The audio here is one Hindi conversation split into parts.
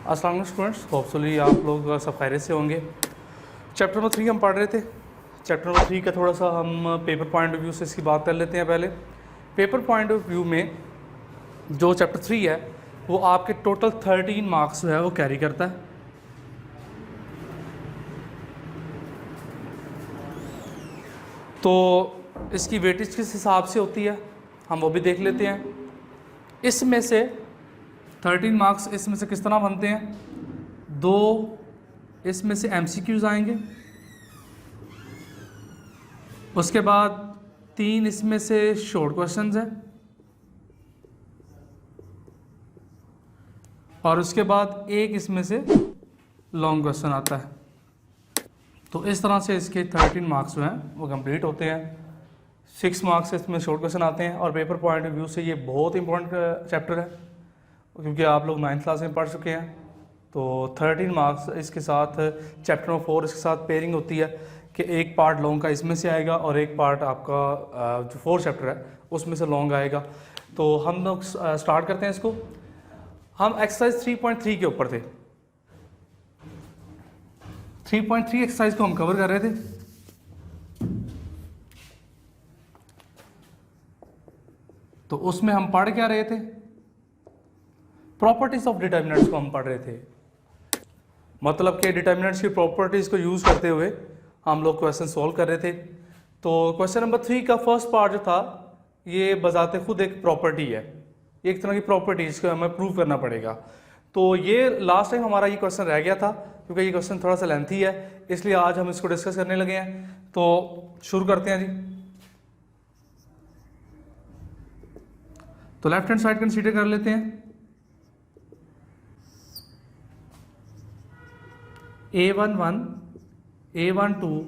अस्सलाम वालेकुम स्टूडेंट्स, होपफुली आप लोग सब खैरियत से होंगे। चैप्टर नंबर 3 हम पढ़ रहे थे। चैप्टर नंबर 3 का थोड़ा सा हम पेपर पॉइंट ऑफ व्यू से इसकी बात कर लेते हैं। पहले पेपर पॉइंट ऑफ व्यू में जो चैप्टर 3 है वो आपके टोटल 13 मार्क्स जो है वो कैरी करता है। तो इसकी वेटेज किस हिसाब से होती है हम वो भी देख लेते हैं। इसमें से 13 मार्क्स इसमें से किस तरह बनते हैं, 2 इसमें से MCQs आएंगे, उसके बाद 3 इसमें से शॉर्ट क्वेश्चंस हैं, और उसके बाद 1 इसमें से लॉन्ग क्वेश्चन आता है। तो इस तरह से इसके 13 मार्क्स जो हैं वो कंप्लीट होते हैं। 6 मार्क्स इसमें शॉर्ट क्वेश्चन आते हैं। और पेपर पॉइंट ऑफ व्यू से ये बहुत इंपॉर्टेंट चैप्टर है, क्योंकि आप लोग 9th क्लास में पढ़ चुके हैं। तो 13 मार्क्स इसके साथ चैप्टर नंबर 4 इसके साथ पेयरिंग होती है कि एक पार्ट लॉन्ग का इसमें से आएगा और एक पार्ट आपका जो 4 चैप्टर है उसमें से लॉन्ग आएगा। तो हम लोग स्टार्ट करते हैं इसको। हम एक्सरसाइज 3.3 के ऊपर थे। 3.3 एक्सरसाइज को हम कवर कर रहे थे। तो उसमें हम पढ़ क्या रहे थे, प्रॉपर्टीज ऑफ डिटर्मिनेंट्स को हम पढ़ रहे थे। मतलब कि डिटर्मिनेंट्स की प्रॉपर्टीज को यूज करते हुए हम लोग क्वेश्चन सॉल्व कर रहे थे। तो क्वेश्चन नंबर 3 का फर्स्ट पार्ट जो था ये बजाते खुद एक प्रॉपर्टी है, एक तरह की प्रॉपर्टी जिसको हमें प्रूव करना पड़ेगा। तो ये लास्ट टाइम हमारा ये क्वेश्चन रह गया था, क्योंकि ये क्वेश्चन थोड़ा सा लेंथी है, इसलिए आज हम इसको डिस्कस करने लगे हैं। तो शुरू करते हैं जी। तो लेफ्ट हैंड साइड कंसीडर कर लेते हैं। A11, A12,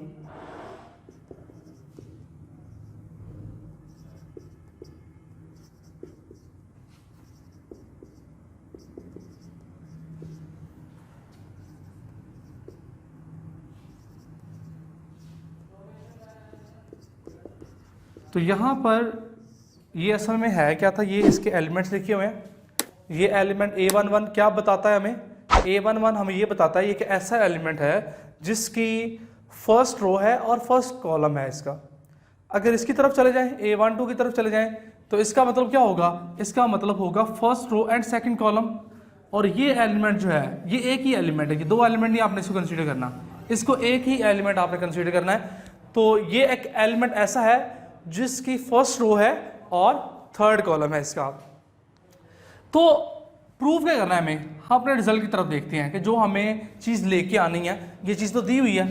तो यहाँ पर ये असल में है क्या था, ये इसके एलिमेंट्स लिखे हुए हैं। ये एलिमेंट A11 क्या बताता है हमें, A11 हमें ये बताता है ये कि ऐसा एलिमेंट है जिसकी फर्स्ट रो है और फर्स्ट कॉलम है इसका। अगर इसकी तरफ चले जाएं, A12 की तरफ चले जाएं, तो इसका मतलब क्या होगा, इसका मतलब होगा first row and second column. और ये एलिमेंट जो है ये एक ही एलिमेंट है, ये 2 एलिमेंट नहीं आपने इसको कंसीडर करना, इसको एक ही एलिमेंट आपने कंसीडर करना है। तो ये एक एलिमेंट ऐसा है जिसकी फर्स्ट रो है और थर्ड कॉलम है इसका। तो प्रूफ क्या करना है हमें, हम अपने रिजल्ट की तरफ देखते हैं कि जो हमें चीज़ लेके आनी है, ये चीज़ तो दी हुई है,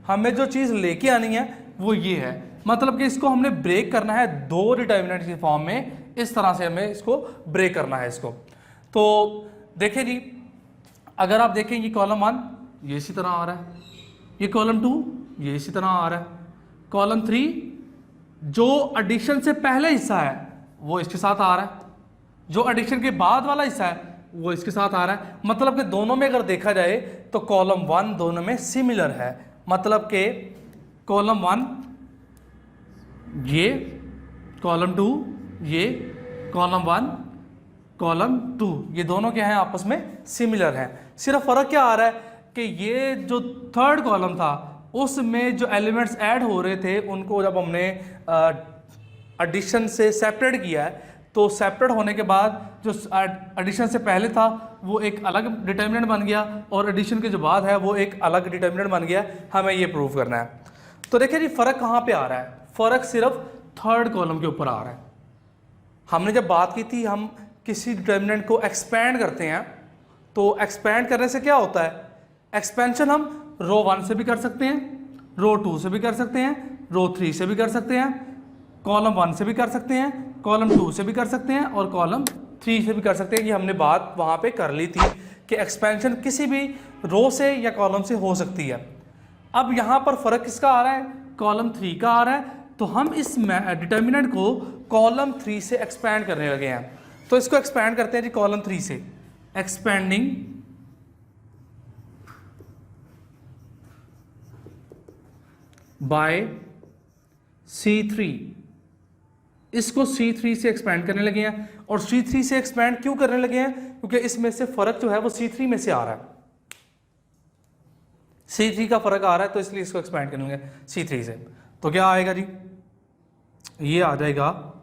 हमें जो चीज़ लेके आनी है वो ये है। मतलब कि इसको हमने ब्रेक करना है 2 डिटर्मिनेंट की फॉर्म में, इस तरह से हमें इसको ब्रेक करना है इसको। तो देखिए जी, अगर आप देखें ये कॉलम 1 ये इसी तरह आ रहा है, ये कॉलम 2 ये इसी तरह आ रहा है, कॉलम 3 जो एडिशन से पहले हिस्सा है वो इसके साथ आ रहा है, जो एडिशन के बाद वाला हिस्सा है वो इसके साथ आ रहा है। मतलब कि दोनों में अगर देखा जाए तो कॉलम 1 दोनों में सिमिलर है। मतलब कि कॉलम 1 ये, कॉलम 2 ये, कॉलम 1 कॉलम 2 ये दोनों क्या हैं, आपस में सिमिलर हैं। सिर्फ फर्क क्या आ रहा है कि ये जो थर्ड कॉलम था उसमें जो एलिमेंट्स ऐड हो रहे थे उनको जब हमने एडिशन से सेपरेट किया है, तो सेपरेट होने के बाद जो एडिशन से पहले था वो एक अलग डिटर्मिनेंट बन गया और एडिशन के जो बाद है वो एक अलग डिटर्मिनेंट बन गया। हमें ये प्रूव करना है। तो देखिए जी, फर्क कहाँ पे आ रहा है, फर्क सिर्फ थर्ड कॉलम के ऊपर आ रहा है। हमने जब बात की थी हम किसी डिटर्मिनेंट को एक्सपेंड करते हैं, तो एक्सपेंड करने से क्या होता है, एक्सपेंशन हम रो 1 से भी कर सकते हैं, रो 2 से भी कर सकते हैं, रो 3 से भी कर सकते हैं, कॉलम 1 से भी कर सकते हैं, कॉलम 2 से भी कर सकते हैं और कॉलम 3 से भी कर सकते हैं। ये हमने बात वहाँ पे कर ली थी कि एक्सपेंशन किसी भी रो से या कॉलम से हो सकती है। अब यहाँ पर फर्क किसका आ रहा है, कॉलम 3 का आ रहा है। तो हम इस डिटर्मिनेंट को कॉलम 3 से एक्सपैंड करने लगे हैं। तो इसको एक्सपैंड करते हैं जी कॉलम 3 से, एक्सपेंडिंग बाय C3 इसको C3 से एक्सपेंड करने लगे हैं, और C3 से एक्सपेंड क्यों करने लगे हैं? क्योंकि इसमें से फर्क जो है वो C3 में से आ रहा है, C3 का फर्क आ रहा है, तो इसलिए इसको एक्सपेंड करेंगे C3 से। तो क्या आएगा जी, ये आ जाएगा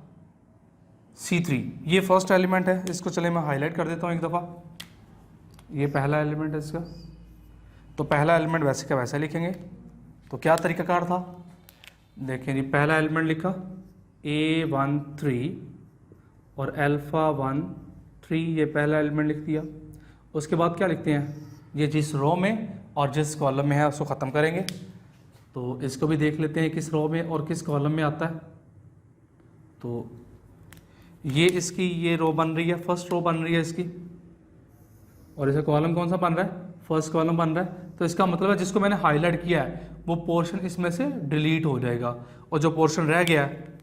C3। ये फर्स्ट एलिमेंट है, इसको चले मैं हाईलाइट कर देता हूँ एक दफ़ा। ये पहला एलिमेंट है इसका, तो पहला एलिमेंट वैसे का वैसा लिखेंगे। तो क्या तरीकाकार था, देखें जी, पहला एलिमेंट लिखा A13 और α13, ये पहला एलिमेंट लिख दिया। उसके बाद क्या लिखते हैं, ये जिस रो में और जिस कॉलम में है उसको ख़त्म करेंगे। तो इसको भी देख लेते हैं किस रो में और किस कॉलम में आता है। तो ये इसकी ये रो बन रही है, फर्स्ट रो बन रही है इसकी, और इसका कॉलम कौन सा बन रहा है, फर्स्ट कॉलम बन रहा है। तो इसका मतलब है जिसको मैंने हाईलाइट किया है वो पोर्शन इसमें से डिलीट हो जाएगा, और जो पोर्शन रह गया है,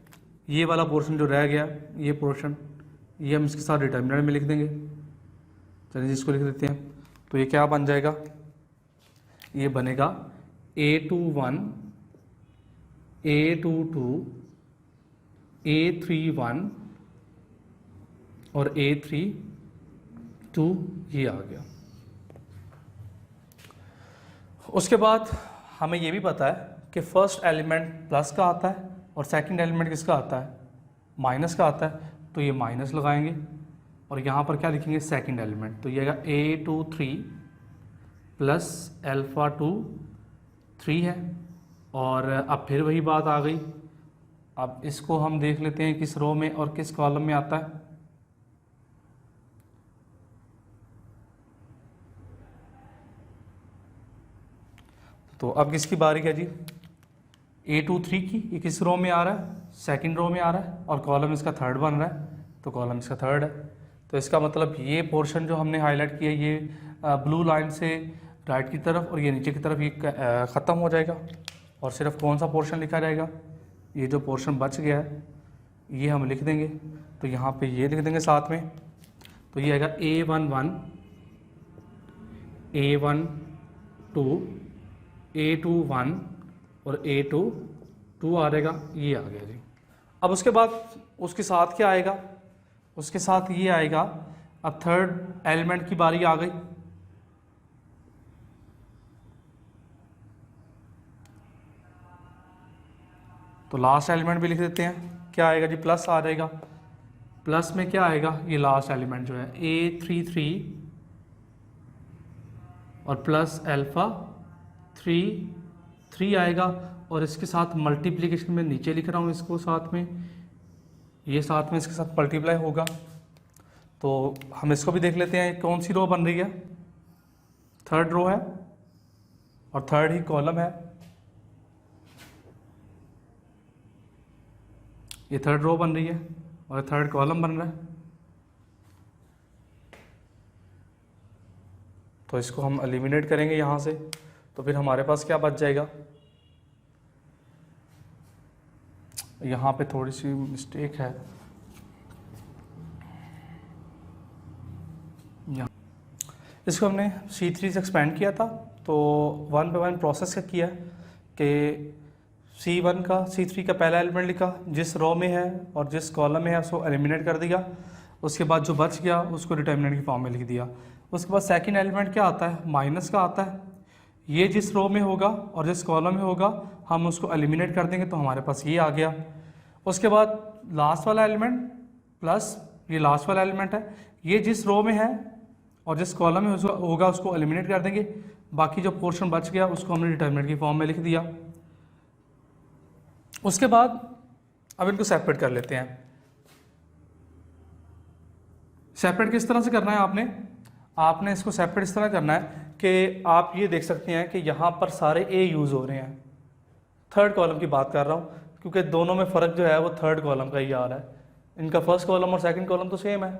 ये वाला पोर्शन जो रह गया, ये पोर्शन, ये हम इसके साथ डिटर्मिनेंट में लिख देंगे। चलिए इसको लिख देते हैं। तो ये क्या बन जाएगा, ये बनेगा A21, A22, A31 और A32, ये आ गया। उसके बाद हमें ये भी पता है कि फर्स्ट एलिमेंट प्लस का आता है और सेकंड एलिमेंट किसका आता है, माइनस का आता है। तो ये माइनस लगाएंगे और यहाँ पर क्या लिखेंगे, सेकंड एलिमेंट। तो ये आएगा A23 प्लस α23 है। और अब फिर वही बात आ गई, अब इसको हम देख लेते हैं किस रो में और किस कॉलम में आता है। तो अब किसकी बारी है जी, A23 की। ये किस रो में आ रहा है, सेकंड रो में आ रहा है, और कॉलम इसका थर्ड बन रहा है, तो कॉलम इसका थर्ड है। तो इसका मतलब ये पोर्शन जो हमने हाईलाइट किया, ये ब्लू लाइन से राइट की तरफ और ये नीचे की तरफ, ये ख़त्म हो जाएगा, और सिर्फ कौन सा पोर्शन लिखा जाएगा, ये जो पोर्शन बच गया है ये हम लिख देंगे। तो यहाँ पे ये लिख देंगे साथ में। तो ये आएगा A11, A12, A21 और A22 आ जाएगा, ये आ गया जी। अब उसके बाद उसके साथ क्या आएगा, उसके साथ ये आएगा। अब थर्ड एलिमेंट की बारी आ गई। तो लास्ट एलिमेंट भी लिख देते हैं, क्या आएगा जी, प्लस आ जाएगा। प्लस में क्या आएगा, ये लास्ट एलिमेंट जो है A33 और प्लस α3 आएगा, और इसके साथ मल्टीप्लिकेशन में नीचे लिख रहा हूँ इसको साथ में, ये साथ में इसके साथ मल्टीप्लाई होगा। तो हम इसको भी देख लेते हैं कौन सी रो बन रही है, थर्ड रो है और थर्ड ही कॉलम है। ये थर्ड रो बन रही है और थर्ड कॉलम बन रहा है। तो इसको हम एलिमिनेट करेंगे यहाँ से, तो फिर हमारे पास क्या बच जाएगा, यहाँ पे थोड़ी सी मिस्टेक है, यहाँ इसको हमने C3 से एक्सपेंड किया था। तो 1 by 1 प्रोसेस क्या किया कि C1 का C3 का पहला एलिमेंट लिखा, जिस रो में है और जिस कॉलम में है उसको एलिमिनेट कर दिया। उसके बाद जो बच गया उसको डिटर्मिनेंट की फॉर्म में लिख दिया। उसके बाद सेकंड एलिमेंट क्या आता है, माइनस का आता है। ये जिस रो में होगा और जिस कॉलम में होगा हम उसको एलिमिनेट कर देंगे, तो हमारे पास ये आ गया। उसके बाद लास्ट वाला एलिमेंट प्लस, ये लास्ट वाला एलिमेंट है, ये जिस रो में है और जिस कॉलम में होगा उसको एलिमिनेट कर देंगे। बाकी जो पोर्शन बच गया उसको हमने डिटर्मिनेंट की फॉर्म में लिख दिया। उसके बाद अब इनको सेपरेट कर लेते हैं। सेपरेट किस तरह से करना है, आपने इसको सेपरेट इस तरह करना है कि आप ये देख सकते हैं कि यहाँ पर सारे ए यूज़ हो रहे हैं। थर्ड कॉलम की बात कर रहा हूँ क्योंकि दोनों में फ़र्क जो है वो थर्ड कॉलम का ही आ रहा है। इनका फर्स्ट कॉलम और सेकंड कॉलम तो सेम है,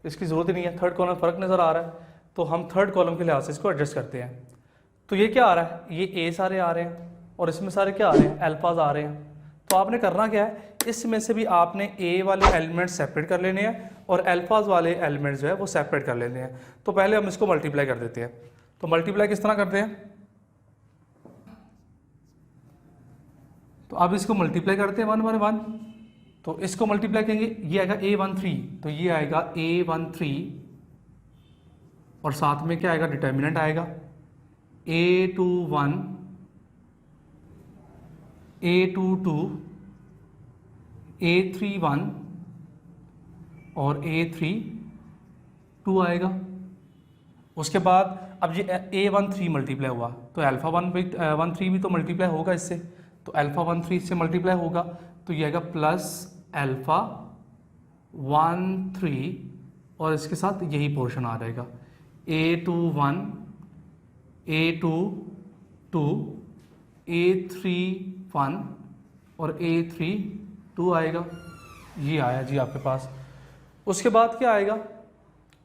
इसकी ज़रूरत ही नहीं है। थर्ड कॉलम में फ़र्क नज़र आ रहा है, तो हम थर्ड कॉलम के लिहाज से इसको एडजस्ट करते हैं। तो ये क्या आ रहा है, ये ए सारे आ रहे हैं और इसमें सारे क्या आ रहे हैं, अल्फाज आ रहे हैं। तो आपने करना क्या है, इसमें से भी आपने ए वाले एलिमेंट सेपरेट कर लेने हैं और अल्फाज वाले एलिमेंट्स जो है वो सेपरेट कर लेने हैं। तो पहले हम इसको मल्टीप्लाई कर देते हैं। तो मल्टीप्लाई किस तरह करते हैं, तो अब इसको मल्टीप्लाई करते हैं 1 by 1। तो इसको मल्टीप्लाई करेंगे, ये आएगा A13, तो ये आएगा A13 और साथ में क्या आएगा, डिटर्मिनेंट आएगा A21, A22, A31 और A32 आएगा। उसके बाद अब ये A13 मल्टीप्लाई हुआ तो अल्फ़ा 13 भी तो मल्टीप्लाई होगा इससे, तो अल्फ़ा 13 से मल्टीप्लाई होगा तो ये आएगा प्लस अल्फ़ा 13 और इसके साथ यही पोर्शन आ जाएगा A21, A22, A31 और A32 आएगा। ये आया जी आपके पास। उसके बाद क्या आएगा,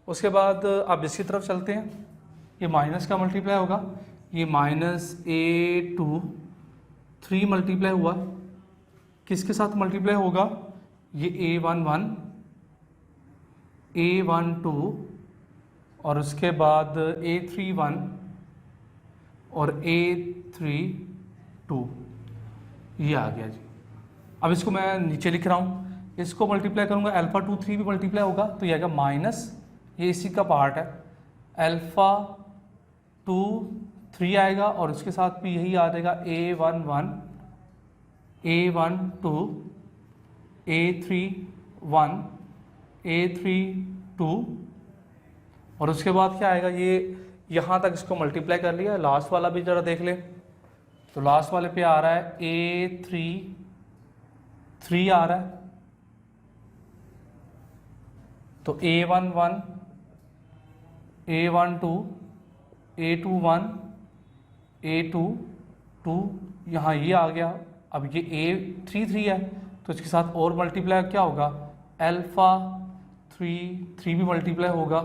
उसके बाद आप इसकी तरफ चलते हैं, ये माइनस का मल्टीप्लाई होगा, ये माइनस A23 मल्टीप्लाई हुआ, किसके साथ मल्टीप्लाई होगा, ये A11, A12 और उसके बाद A31 और A32, ये आ गया जी। अब इसको मैं नीचे लिख रहा हूँ, इसको मल्टीप्लाई करूँगा अल्फ़ा 23 भी मल्टीप्लाई होगा तो ये आएगा माइनस, ये इसी का पार्ट है, अल्फ़ा 23 आएगा और उसके साथ भी यही आ जाएगा A11, A12, A31, A32 और उसके बाद क्या आएगा, ये यहाँ तक इसको मल्टीप्लाई कर लिया। लास्ट वाला भी ज़रा देख ले, तो लास्ट वाले पे आ रहा है A33 आ रहा है, तो A11, A12, A21, A22 यहाँ ये आ गया। अब ये A33 है तो इसके साथ और मल्टीप्लाई क्या होगा, अल्फ़ा 3 भी मल्टीप्लाई होगा,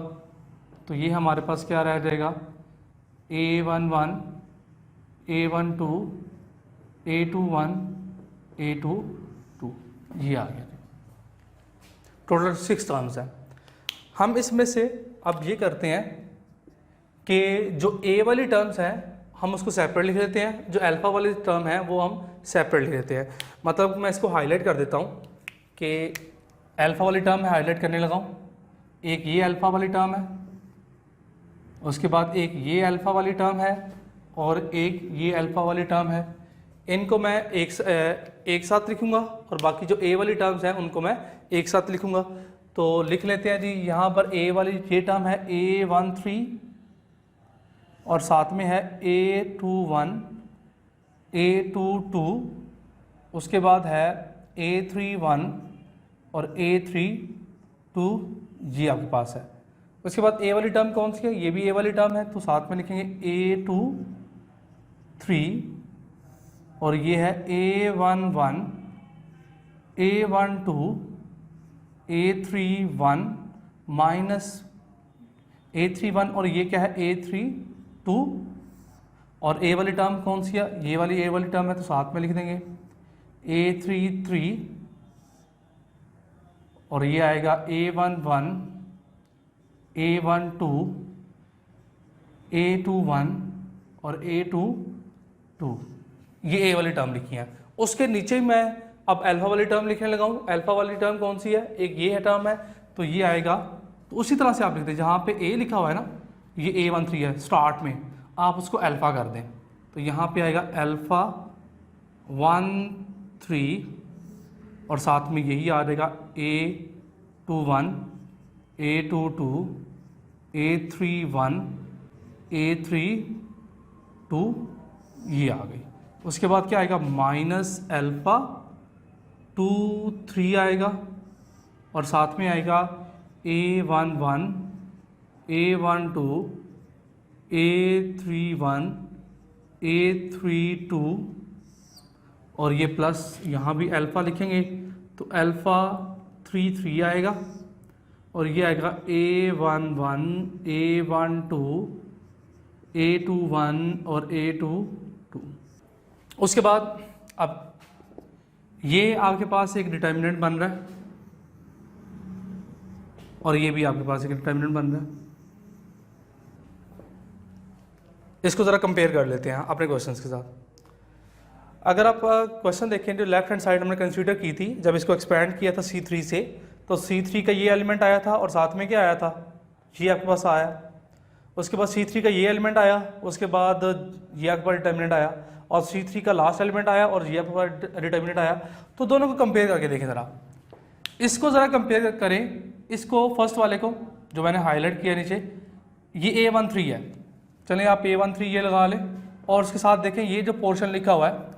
तो ये हमारे पास क्या रह जाएगा, A11, A12, A21, A22, ये आ गया। टोटल 6 टर्म्स हैं। हम इसमें से अब ये करते हैं कि जो A वाली टर्म्स हैं हम उसको सेपरेट लिख लेते हैं, जो अल्फ़ा वाली टर्म है वो हम सेपरेट लिख लेते हैं। मतलब मैं इसको हाईलाइट कर देता हूँ कि अल्फ़ा वाली टर्म मैं हाईलाइट करने लगा हूँ, एक ये अल्फ़ा वाली टर्म है, उसके बाद एक ये अल्फ़ा वाली टर्म है और एक ये अल्फ़ा वाली टर्म है। इनको मैं एक साथ लिखूँगा और बाकी जो A वाली टर्म्स हैं उनको मैं एक साथ लिखूँगा। तो लिख लेते हैं जी, यहाँ पर A वाली ये टर्म है A13 और साथ में है A21, A22, उसके बाद है A31 और A32, ये आपके पास है। उसके बाद A वाली टर्म कौन सी है, ये भी A वाली टर्म है, तो साथ में लिखेंगे A23 और ये है A11, A12, A31 minus A31 और ये क्या है A32 और A वाली टर्म कौन सी है, ये वाली A वाली टर्म है, तो साथ में लिख देंगे A33 और ये आएगा A11, A12, A21 और A22, ये A वाली टर्म लिखी है। उसके नीचे मैं अब अल्फ़ा वाली टर्म लिखने लगा हूँ। अल्फ़ा वाली टर्म कौन सी है, एक ये है टर्म है, तो ये आएगा, तो उसी तरह से आप लिखते हैं, जहाँ पे A लिखा हुआ है ना, ये A13 है स्टार्ट में, आप उसको अल्फ़ा कर दें, तो यहाँ पे आएगा अल्फ़ा 13 और साथ में यही आ जाएगा A21, A22, A31, A32, ये आ गई। उसके बाद क्या आएगा, माइनस अल्फ़ा 23 आएगा और साथ में आएगा A11, A12, A31, A32 और ये प्लस यहाँ भी अल्फ़ा लिखेंगे तो अल्फ़ा 3 आएगा और ये आएगा A11, A12, A21 और A22। उसके बाद अब ये आपके पास एक डिटर्मिनेंट बन रहा है और ये भी आपके पास एक डिटर्मिनेंट बन रहा है। इसको ज़रा कंपेयर कर लेते हैं अपने क्वेश्चंस के साथ। अगर आप क्वेश्चन देखें जो लेफ्ट हैंड साइड हमने कंसीडर की थी जब इसको एक्सपैंड किया था C3 से, तो C3 का ये एलिमेंट आया था और साथ में क्या आया था, ये आपके पास आया। उसके बाद C3 का ये एलिमेंट आया, उसके बाद ये आपके पास डिटर्मिनेंट आया, और C3 का लास्ट एलिमेंट आया और ये आपके पास डिटर्मिनेंट आया। तो दोनों को कंपेयर करके देखें ज़रा, इसको ज़रा कंपेयर करें, इसको फर्स्ट वाले को जो मैंने हाईलाइट किया नीचे, ये A13 है, चलिए आप A13 ये लगा लें, और उसके साथ देखें ये जो पोर्शन लिखा हुआ है,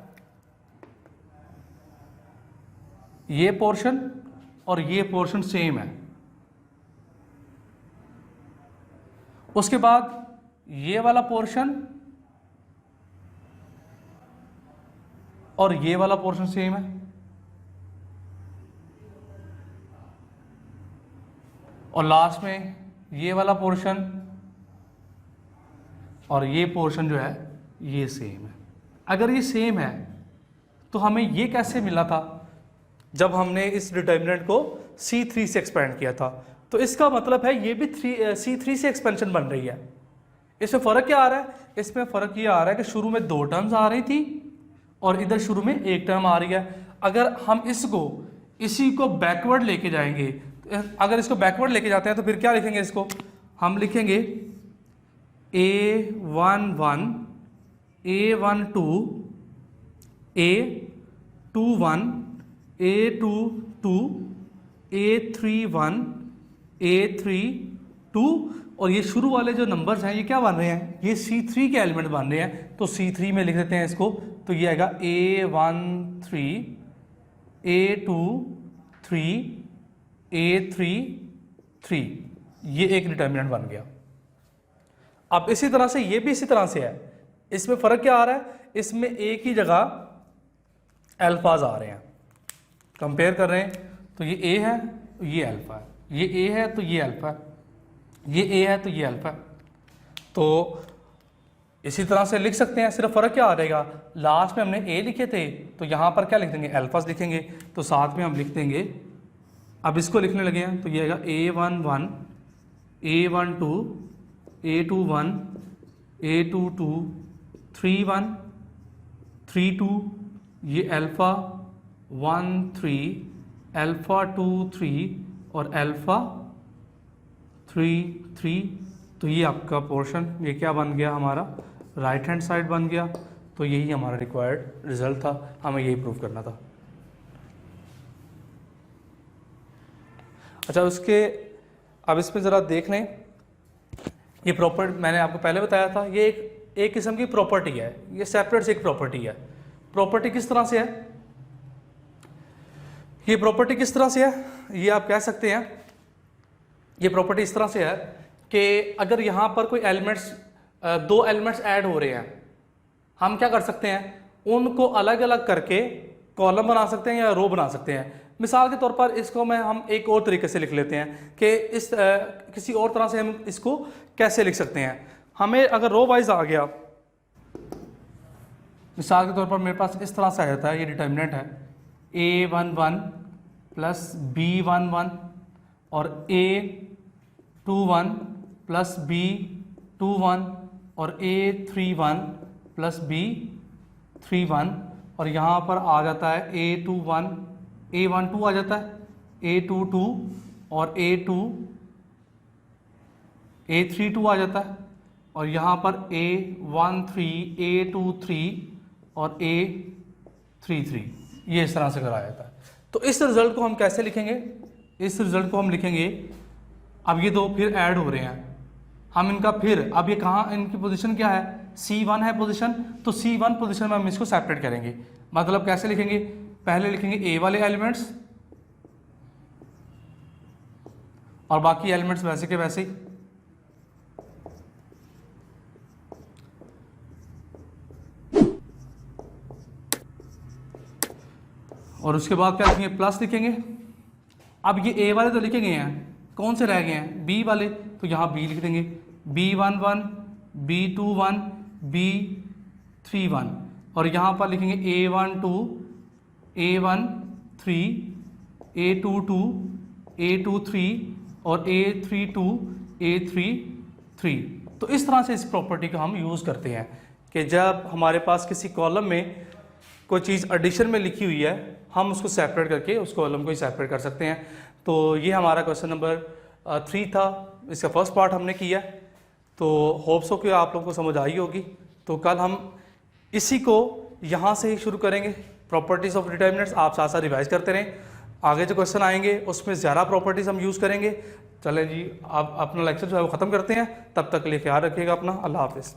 ये पोर्शन और ये पोर्शन सेम है। उसके बाद ये वाला पोर्शन और ये वाला पोर्शन सेम है, और लास्ट में ये वाला पोर्शन और ये पोर्शन जो है ये सेम है। अगर ये सेम है तो हमें ये कैसे मिला था जब हमने इस डिटर्मिनेंट को C3 से एक्सपेंड किया था? तो इसका मतलब है ये भी C3 से एक्सपेंशन बन रही है। इसमें फ़र्क क्या आ रहा है? इसमें फ़र्क ये आ रहा है कि शुरू में 2 टर्म्स आ रही थी और इधर शुरू में 1 टर्म आ रही है। अगर हम इसी को बैकवर्ड लेके जाएंगे, अगर इसको बैकवर्ड लेके जाते हैं तो फिर क्या लिखेंगे? इसको हम लिखेंगे A11 A12 A21 A22 A31 A32, और ये शुरू वाले जो नंबर्स हैं ये क्या बन रहे हैं? ये C3 के एलिमेंट बन रहे हैं। तो C3 में लिख देते हैं इसको, तो ये आएगा A13 A23 A33, ये एक डिटर्मिनेंट बन गया। अब इसी तरह से ये भी इसी तरह से है। इसमें फ़र्क क्या आ रहा है? इसमें एक ही जगह अल्फाज आ रहे हैं, कंपेयर कर रहे हैं, तो ये ए है तो ये अल्फा है, ये ए है तो ये अल्फा है, ये ए है तो ये अल्फा है। तो इसी तरह से लिख सकते हैं, सिर्फ फ़र्क क्या आ जाएगा? लास्ट में हमने ए लिखे थे तो यहाँ पर क्या लिख देंगे? अल्फाज लिखेंगे, तो साथ में हम लिख देंगे, अब इसको लिखने लगे हैं तो ये आएगा A11 A12 A21 A22 31 32, ये अल्फ़ा 13 अल्फ़ा 23 और अल्फ़ा 33। तो ये आपका पोर्शन ये क्या बन गया? हमारा राइट हैंड साइड बन गया। तो यही हमारा रिक्वायर्ड रिजल्ट था, हमें यही प्रूव करना था। अच्छा, उसके अब इसमें ज़रा देख लें, ये प्रॉपर्टी मैंने आपको पहले बताया था, ये एक किस्म की प्रॉपर्टी है, ये सेपरेट से एक प्रॉपर्टी है। प्रॉपर्टी किस तरह से है? ये प्रॉपर्टी किस तरह से है? ये आप कह सकते हैं, ये प्रॉपर्टी इस तरह से है कि अगर यहाँ पर कोई एलिमेंट्स 2 एलिमेंट्स ऐड हो रहे हैं, हम क्या कर सकते हैं? उनको अलग अलग करके कॉलम बना सकते हैं या रो बना सकते हैं। मिसाल के तौर पर इसको हम एक और तरीके से लिख लेते हैं कि किसी और तरह से हम इसको कैसे लिख सकते हैं। हमें अगर रो वाइज आ गया, मिसाल के तौर पर मेरे पास इस तरह से आ जाता है, ये डिटर्मिनेंट है A11 प्लस B11 और A21 प्लस B21 और A31 प्लस B31, और यहाँ पर आ जाता है A12 आ जाता है, A22 और A32 आ जाता है, और यहाँ पर A13 A23 और A33, ये इस तरह से कराया जाता है। तो इस रिजल्ट को हम कैसे लिखेंगे? इस रिजल्ट को हम लिखेंगे, अब ये 2 फिर ऐड हो रहे हैं, हम इनका फिर, अब ये कहाँ, इनकी पोजीशन क्या है? C1 है पोजीशन, तो C1 पोजीशन में हम इसको सेपरेट करेंगे। मतलब कैसे लिखेंगे? पहले लिखेंगे A वाले एलिमेंट्स और बाकी एलिमेंट्स वैसे के वैसे ही। और उसके बाद क्या लिखेंगे? प्लस लिखेंगे। अब ये A वाले तो लिखे गए हैं, कौन से रह गए हैं? B वाले, तो यहाँ B लिख देंगे, B11 B21 B31, और यहाँ पर लिखेंगे A12 A13 A22 A23 और A32 A33। तो इस तरह से इस प्रॉपर्टी को हम यूज़ करते हैं कि जब हमारे पास किसी कॉलम में कोई चीज़ एडिशन में लिखी हुई है, हम उसको सेपरेट करके उस कॉलम को ही सेपरेट कर सकते हैं। तो ये हमारा क्वेश्चन नंबर 3 था, इसका फर्स्ट पार्ट हमने किया। तो होप सो कि आप लोगों को समझ आई होगी। तो कल हम इसी को यहाँ से ही शुरू करेंगे, प्रॉपर्टीज़ ऑफ डिटर्मिनेंट्स। आप साथ साथ रिवाइज करते रहें, आगे जो क्वेश्चन आएंगे उसमें ज़्यादा प्रॉपर्टीज़ हम यूज़ करेंगे। चलें जी, आप अपना लेक्चर जो है वो ख़त्म करते हैं। तब तक के लिए ख्याल रखिएगा अपना। अल्लाह हाफिज़।